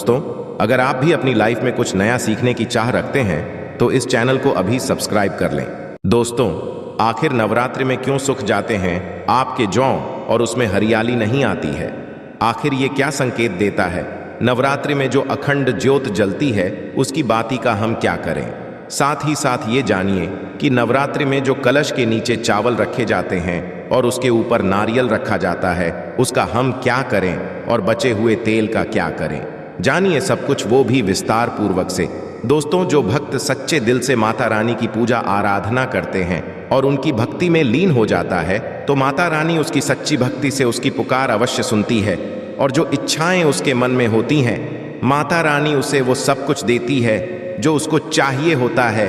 दोस्तों, अगर आप भी अपनी लाइफ में कुछ नया सीखने की चाह रखते हैं तो इस चैनल को अभी सब्सक्राइब कर लें। दोस्तों, आखिर नवरात्रि में क्यों सूख जाते हैं आपके जौ और उसमें हरियाली नहीं आती है? आखिर ये क्या संकेत देता है? नवरात्रि में जो अखंड ज्योत जलती है उसकी बाती का हम क्या करें? साथ ही साथ ये जानिए कि नवरात्रि में जो कलश के नीचे चावल रखे जाते हैं और उसके ऊपर नारियल रखा जाता है उसका हम क्या करें और बचे हुए तेल का क्या करें। जानिए सब कुछ, वो भी विस्तार पूर्वक से। दोस्तों, जो भक्त सच्चे दिल से माता रानी की पूजा आराधना करते हैं और उनकी भक्ति में लीन हो जाता है तो माता रानी उसकी सच्ची भक्ति से उसकी पुकार अवश्य सुनती है और जो इच्छाएं उसके मन में होती हैं माता रानी उसे वो सब कुछ देती है जो उसको चाहिए होता है।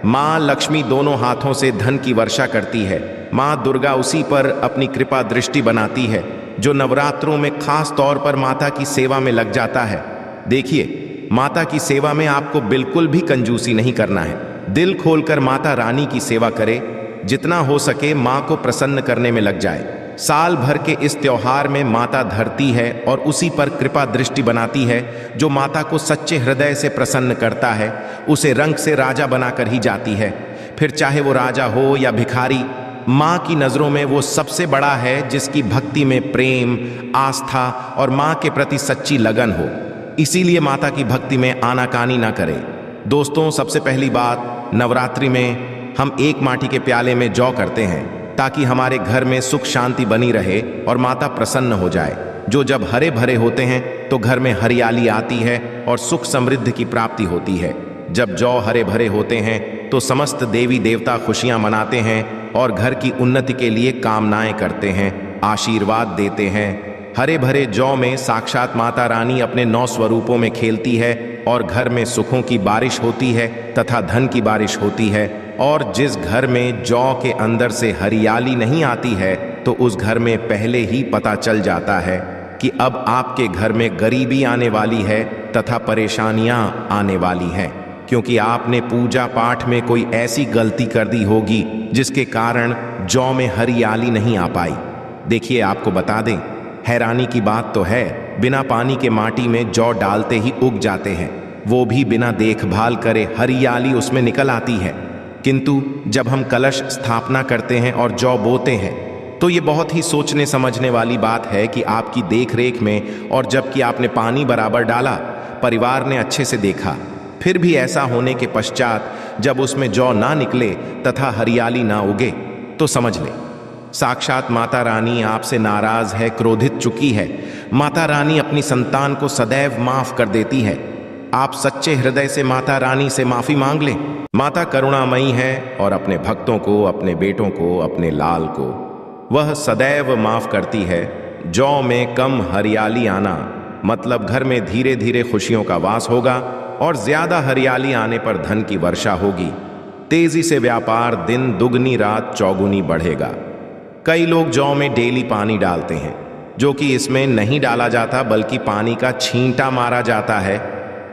माँ लक्ष्मी दोनों हाथों से धन की वर्षा करती है। माँ दुर्गा उसी पर अपनी कृपा दृष्टि बनाती है जो नवरात्रों में खास तौर पर माता की सेवा में लग जाता है। देखिए, माता की सेवा में आपको बिल्कुल भी कंजूसी नहीं करना है। दिल खोलकर माता रानी की सेवा करे, जितना हो सके माँ को प्रसन्न करने में लग जाए। साल भर के इस त्योहार में माता धरती है और उसी पर कृपा दृष्टि बनाती है। जो माता को सच्चे हृदय से प्रसन्न करता है उसे रंग से राजा बनाकर ही जाती है। फिर चाहे वो राजा हो या भिखारी, माँ की नज़रों में वो सबसे बड़ा है जिसकी भक्ति में प्रेम, आस्था और माँ के प्रति सच्ची लगन हो। इसीलिए माता की भक्ति में आनाकानी ना करें। दोस्तों, सबसे पहली बात, नवरात्रि में हम एक माटी के प्याले में जौ करते हैं ताकि हमारे घर में सुख शांति बनी रहे और माता प्रसन्न हो जाए। जो जब हरे भरे होते हैं तो घर में हरियाली आती है और सुख समृद्धि की प्राप्ति होती है। जब जौ हरे भरे होते हैं तो समस्त देवी देवता खुशियां मनाते हैं और घर की उन्नति के लिए कामनाएं करते हैं, आशीर्वाद देते हैं। हरे भरे जौ में साक्षात माता रानी अपने 9 स्वरूपों में खेलती है और घर में सुखों की बारिश होती है तथा धन की बारिश होती है। और जिस घर में जौ के अंदर से हरियाली नहीं आती है तो उस घर में पहले ही पता चल जाता है कि अब आपके घर में गरीबी आने वाली है तथा परेशानियां आने वाली हैं, क्योंकि आपने पूजा पाठ में कोई ऐसी गलती कर दी होगी जिसके कारण जौ में हरियाली नहीं आ पाई। देखिए, आपको बता दें, हैरानी की बात तो है, बिना पानी के माटी में जौ डालते ही उग जाते हैं, वो भी बिना देखभाल करे हरियाली उसमें निकल आती है। किंतु जब हम कलश स्थापना करते हैं और जौ बोते हैं तो ये बहुत ही सोचने समझने वाली बात है कि आपकी देख रेख में और जबकि आपने पानी बराबर डाला, परिवार ने अच्छे से देखा, फिर भी ऐसा होने के पश्चात जब उसमें जौ ना निकले तथा हरियाली ना उगे तो समझ ले साक्षात माता रानी आपसे नाराज है, क्रोधित चुकी है। माता रानी अपनी संतान को सदैव माफ कर देती है। आप सच्चे हृदय से माता रानी से माफी मांग लें। माता करुणामयी है और अपने भक्तों को, अपने बेटों को, अपने लाल को वह सदैव माफ करती है। जौ में कम हरियाली आना मतलब घर में धीरे धीरे खुशियों का वास होगा और ज्यादा हरियाली आने पर धन की वर्षा होगी। तेजी से व्यापार दिन दुगनी रात चौगुनी बढ़ेगा। कई लोग जौ में डेली पानी डालते हैं, जो कि इसमें नहीं डाला जाता बल्कि पानी का छींटा मारा जाता है,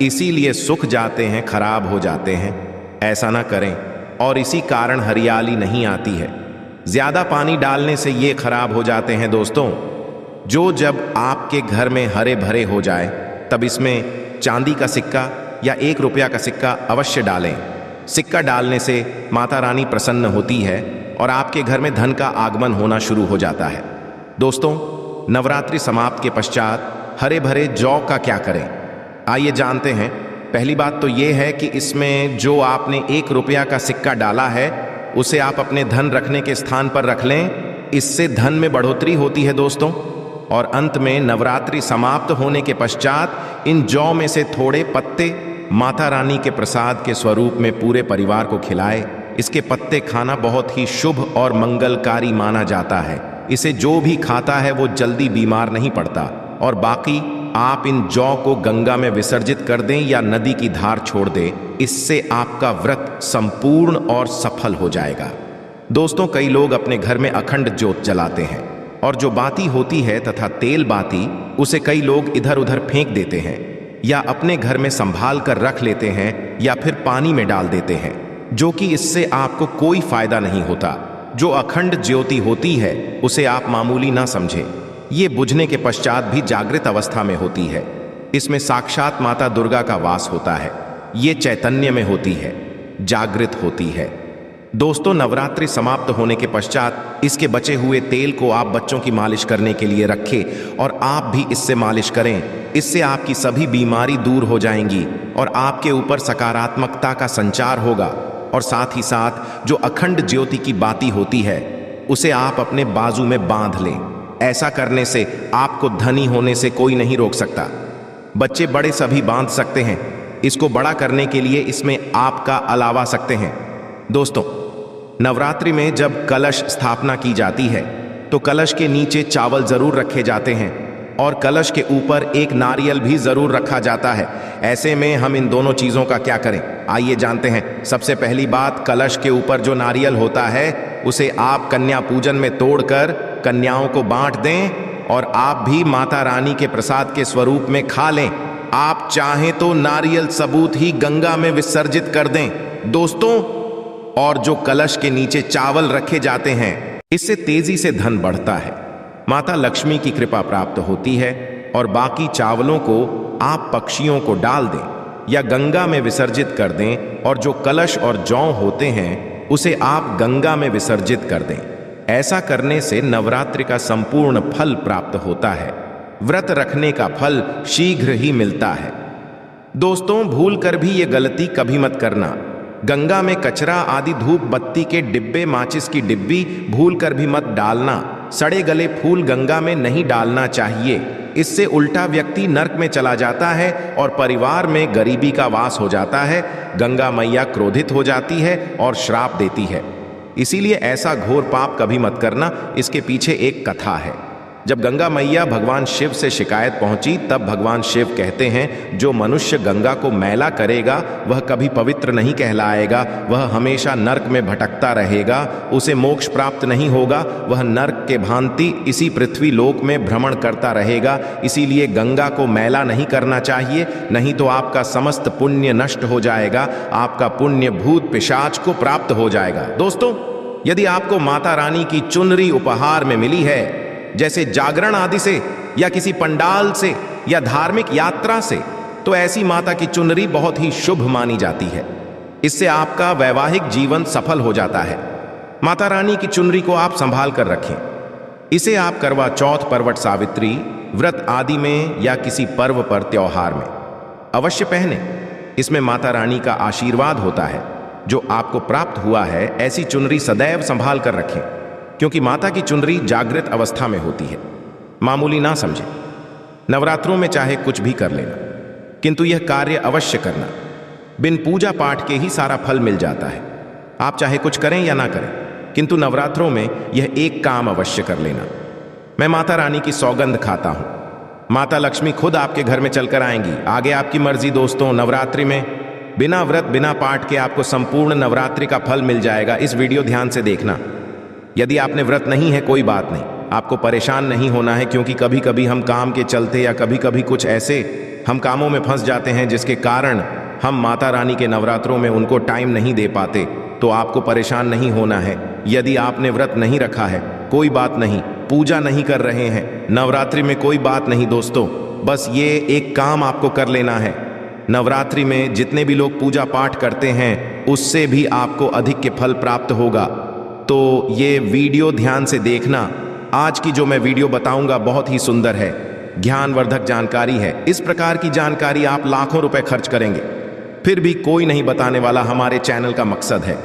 इसीलिए सूख जाते हैं, खराब हो जाते हैं। ऐसा ना करें और इसी कारण हरियाली नहीं आती है। ज्यादा पानी डालने से ये खराब हो जाते हैं। दोस्तों, जब आपके घर में हरे भरे हो जाए तब इसमें चांदी का सिक्का या 1 रुपया का सिक्का अवश्य डालें। सिक्का डालने से माता रानी प्रसन्न होती है और आपके घर में धन का आगमन होना शुरू हो जाता है। दोस्तों, नवरात्रि समाप्त के पश्चात हरे भरे जौ का क्या करें, आइए जानते हैं। पहली बात तो ये है कि इसमें जो आपने 1 रुपया का सिक्का डाला है उसे आप अपने धन रखने के स्थान पर रख लें। इससे धन में बढ़ोतरी होती है दोस्तों। और अंत में नवरात्रि समाप्त होने के पश्चात इन जौ में से थोड़े पत्ते माता रानी के प्रसाद के स्वरूप में पूरे परिवार को खिलाए। इसके पत्ते खाना बहुत ही शुभ और मंगलकारी माना जाता है। इसे जो भी खाता है वो जल्दी बीमार नहीं पड़ता। और बाकी आप इन जौ को गंगा में विसर्जित कर दें या नदी की धार छोड़ दें, इससे आपका व्रत संपूर्ण और सफल हो जाएगा। दोस्तों, कई लोग अपने घर में अखंड ज्योत जलाते हैं और जो बाती होती है तथा तेल बाती उसे कई लोग इधर उधर फेंक देते हैं या अपने घर में संभाल कर रख लेते हैं या फिर पानी में डाल देते हैं, जो कि इससे आपको कोई फायदा नहीं होता। जो अखंड ज्योति होती है उसे आप मामूली ना समझें। ये बुझने के पश्चात भी जागृत अवस्था में होती है। इसमें साक्षात माता दुर्गा का वास होता है। ये चैतन्य में होती है, जागृत होती है। दोस्तों, नवरात्रि समाप्त होने के पश्चात इसके बचे हुए तेल को आप बच्चों की मालिश करने के लिए रखें और आप भी इससे मालिश करें। इससे आपकी सभी बीमारी दूर हो जाएंगी और आपके ऊपर सकारात्मकता का संचार होगा। और साथ ही साथ जो अखंड ज्योति की बाती होती है उसे आप अपने बाजू में बांध लें। ऐसा करने से आपको धनी होने से कोई नहीं रोक सकता। बच्चे बड़े सभी बांध सकते हैं। इसको बड़ा करने के लिए इसमें आपका अलावा सकते हैं। दोस्तों, नवरात्रि में जब कलश स्थापना की जाती है तो कलश के नीचे चावल जरूर रखे जाते हैं और कलश के ऊपर एक नारियल भी जरूर रखा जाता है। ऐसे में हम इन दोनों चीजों का क्या करें, आइए जानते हैं। सबसे पहली बात, कलश के ऊपर जो नारियल होता है उसे आप कन्या पूजन में तोड़कर कन्याओं को बांट दें और आप भी माता रानी के प्रसाद के स्वरूप में खा लें। आप चाहें तो नारियल सबूत ही गंगा में विसर्जित कर दें। दोस्तों, और जो कलश के नीचे चावल रखे जाते हैं, इससे तेजी से धन बढ़ता है, माता लक्ष्मी की कृपा प्राप्त होती है। और बाकी चावलों को आप पक्षियों को डाल दें या गंगा में विसर्जित कर दें और जो कलश और जौ होते हैं उसे आप गंगा में विसर्जित कर दें। ऐसा करने से नवरात्रि का संपूर्ण फल प्राप्त होता है। व्रत रखने का फल शीघ्र ही मिलता है। दोस्तों, भूल कर भी ये गलती कभी मत करना। गंगा में कचरा आदि धूप बत्ती के डिब्बे, माचिस की डिब्बी भूल कर भी मत डालना। सड़े गले फूल गंगा में नहीं डालना चाहिए। इससे उल्टा व्यक्ति नर्क में चला जाता है और परिवार में गरीबी का वास हो जाता है। गंगा मैया क्रोधित हो जाती है और श्राप देती है। इसीलिए ऐसा घोर पाप कभी मत करना। इसके पीछे एक कथा है। जब गंगा मैया भगवान शिव से शिकायत पहुंची तब भगवान शिव कहते हैं, जो मनुष्य गंगा को मैला करेगा वह कभी पवित्र नहीं कहलाएगा, वह हमेशा नर्क में भटकता रहेगा, उसे मोक्ष प्राप्त नहीं होगा, वह नर्क के भांति इसी पृथ्वी लोक में भ्रमण करता रहेगा। इसीलिए गंगा को मैला नहीं करना चाहिए, नहीं तो आपका समस्त पुण्य नष्ट हो जाएगा, आपका पुण्य भूत पिशाच को प्राप्त हो जाएगा। दोस्तों, यदि आपको माता रानी की चुनरी उपहार में मिली है, जैसे जागरण आदि से या किसी पंडाल से या धार्मिक यात्रा से, तो ऐसी माता की चुनरी बहुत ही शुभ मानी जाती है। इससे आपका वैवाहिक जीवन सफल हो जाता है। माता रानी की चुनरी को आप संभाल कर रखें। इसे आप करवा चौथ, परवट सावित्री व्रत आदि में या किसी पर्व पर, त्योहार में अवश्य पहने। इसमें माता रानी का आशीर्वाद होता है। जो आपको प्राप्त हुआ है, ऐसी चुनरी सदैव संभाल कर रखें, क्योंकि माता की चुनरी जागृत अवस्था में होती है। मामूली ना समझें। नवरात्रों में चाहे कुछ भी कर लेना, किंतु यह कार्य अवश्य करना। बिन पूजा पाठ के ही सारा फल मिल जाता है। आप चाहे कुछ करें या ना करें, किंतु नवरात्रों में यह एक काम अवश्य कर लेना। मैं माता रानी की सौगंध खाता हूं, माता लक्ष्मी खुद आपके घर में चलकर आएंगी। आगे आपकी मर्जी। दोस्तों, नवरात्रि में बिना व्रत बिना पाठ के आपको संपूर्ण नवरात्रि का फल मिल जाएगा। इस वीडियो ध्यान से देखना। यदि आपने व्रत नहीं है, कोई बात नहीं, आपको परेशान नहीं होना है, क्योंकि कभी कभी हम काम के चलते या कभी कभी कुछ ऐसे हम कामों में फंस जाते हैं जिसके कारण हम माता रानी के नवरात्रों में उनको टाइम नहीं दे पाते। तो आपको परेशान नहीं होना है। यदि आपने व्रत नहीं रखा है, कोई बात नहीं, पूजा नहीं कर रहे हैं नवरात्रि में, कोई बात नहीं। दोस्तों, बस ये एक काम आपको कर लेना है। नवरात्रि में जितने भी लोग पूजा पाठ करते हैं उससे भी आपको अधिक के फल प्राप्त होगा। तो ये वीडियो ध्यान से देखना। आज की जो मैं वीडियो बताऊंगा बहुत ही सुंदर है, ज्ञानवर्धक जानकारी है। इस प्रकार की जानकारी आप लाखों रुपए खर्च करेंगे, फिर भी कोई नहीं बताने वाला। हमारे चैनल का मकसद है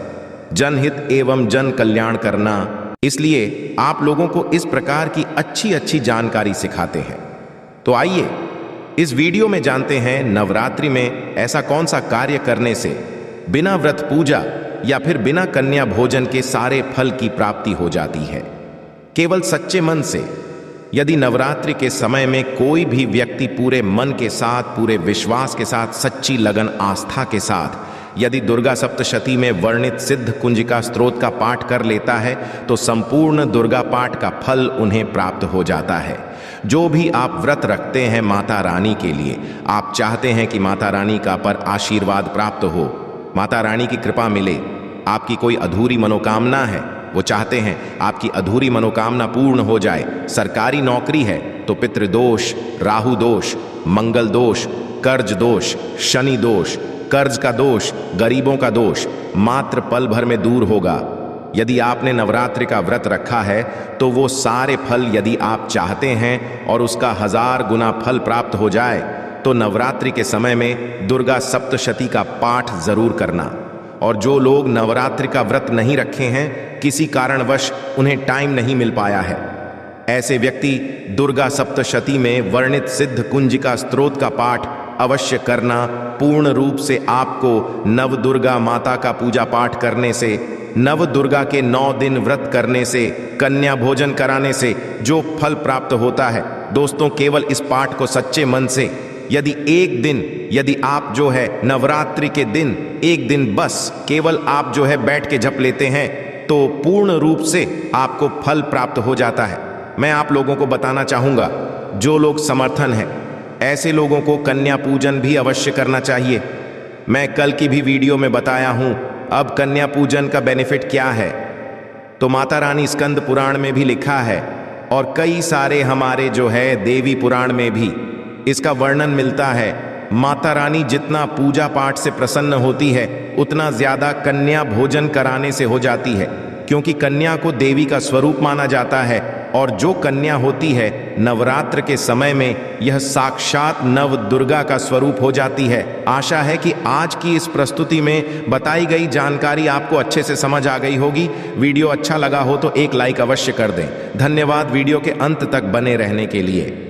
जनहित एवं जन कल्याण करना, इसलिए आप लोगों को इस प्रकार की अच्छी अच्छी जानकारी सिखाते हैं। तो आइए इस वीडियो में जानते हैं नवरात्रि में ऐसा कौन सा कार्य करने से बिना व्रत पूजा या फिर बिना कन्या भोजन के सारे फल की प्राप्ति हो जाती है। केवल सच्चे मन से यदि नवरात्रि के समय में कोई भी व्यक्ति पूरे मन के साथ, पूरे विश्वास के साथ, सच्ची लगन आस्था के साथ यदि दुर्गा सप्तशती में वर्णित सिद्ध कुंजिका स्तोत्र का पाठ कर लेता है तो संपूर्ण दुर्गा पाठ का फल उन्हें प्राप्त हो जाता है। जो भी आप व्रत रखते हैं माता रानी के लिए, आप चाहते हैं कि माता रानी का पर आशीर्वाद प्राप्त हो, माता रानी की कृपा मिले, आपकी कोई अधूरी मनोकामना है, वो चाहते हैं आपकी अधूरी मनोकामना पूर्ण हो जाए। सरकारी नौकरी है तो पितृदोष, राहु दोष, मंगल दोष, कर्ज दोष, शनि दोष, कर्ज का दोष, गरीबों का दोष मात्र पल भर में दूर होगा। यदि आपने नवरात्रि का व्रत रखा है तो वो सारे फल यदि आप चाहते हैं और उसका 1000 गुना फल प्राप्त हो जाए तो नवरात्रि के समय में दुर्गा सप्तशती का पाठ जरूर करना। और जो लोग नवरात्रि का व्रत नहीं रखे हैं, किसी कारणवश उन्हें टाइम नहीं मिल पाया है, ऐसे व्यक्ति दुर्गा सप्तशती में वर्णित सिद्ध कुंजिका स्तोत्र का पाठ अवश्य करना। पूर्ण रूप से आपको नव दुर्गा माता का पूजा पाठ करने से, नव दुर्गा के 9 दिन व्रत करने से, कन्या भोजन कराने से जो फल प्राप्त होता है दोस्तों, केवल इस पाठ को सच्चे मन से यदि आप जो है नवरात्रि के दिन एक दिन बस केवल आप जो है बैठ के जप लेते हैं तो पूर्ण रूप से आपको फल प्राप्त हो जाता है। मैं आप लोगों को बताना चाहूँगा, जो लोग समर्थन हैं ऐसे लोगों को कन्या पूजन भी अवश्य करना चाहिए। मैं कल की भी वीडियो में बताया हूँ। अब कन्या पूजन का बेनिफिट क्या है तो माता रानी स्कंद पुराण में भी लिखा है और कई सारे हमारे जो है देवी पुराण में भी इसका वर्णन मिलता है। माता रानी जितना पूजा पाठ से प्रसन्न होती है उतना ज्यादा कन्या भोजन कराने से हो जाती है, क्योंकि कन्या को देवी का स्वरूप माना जाता है और जो कन्या होती है नवरात्र के समय में यह साक्षात नव दुर्गा का स्वरूप हो जाती है। आशा है कि आज की इस प्रस्तुति में बताई गई जानकारी आपको अच्छे से समझ आ गई होगी। वीडियो अच्छा लगा हो तो एक लाइक अवश्य कर दें। धन्यवाद वीडियो के अंत तक बने रहने के लिए।